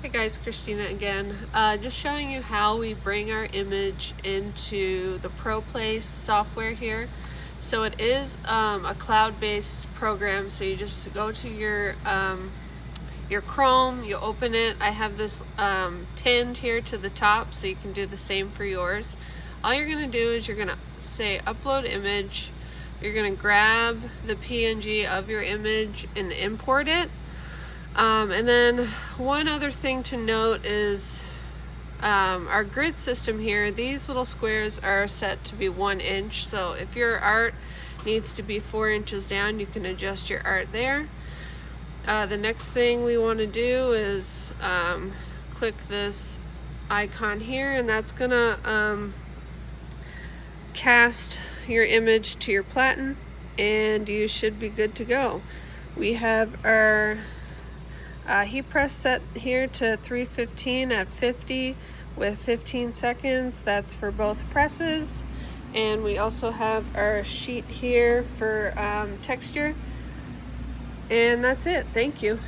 Hey guys, Christina again. Just showing you how we bring our image into the Proplace software here. So it is a cloud-based program. So you just go to your Chrome, you open it. I have this pinned here to the top, so you can do the same for yours. All you're gonna do is you're gonna say upload image. You're gonna grab the PNG of your image and import it. And then one other thing to note is our grid system here, these little squares are set to be 1 inch. So if your art needs to be 4 inches down, you can adjust your art there. The next thing we want to do is click this icon here, and that's gonna cast your image to your platen, and you should be good to go. We have our heat press set here to 315 at 50 with 15 seconds. That's for both presses. And we also have our sheet here for texture. And that's it. Thank you.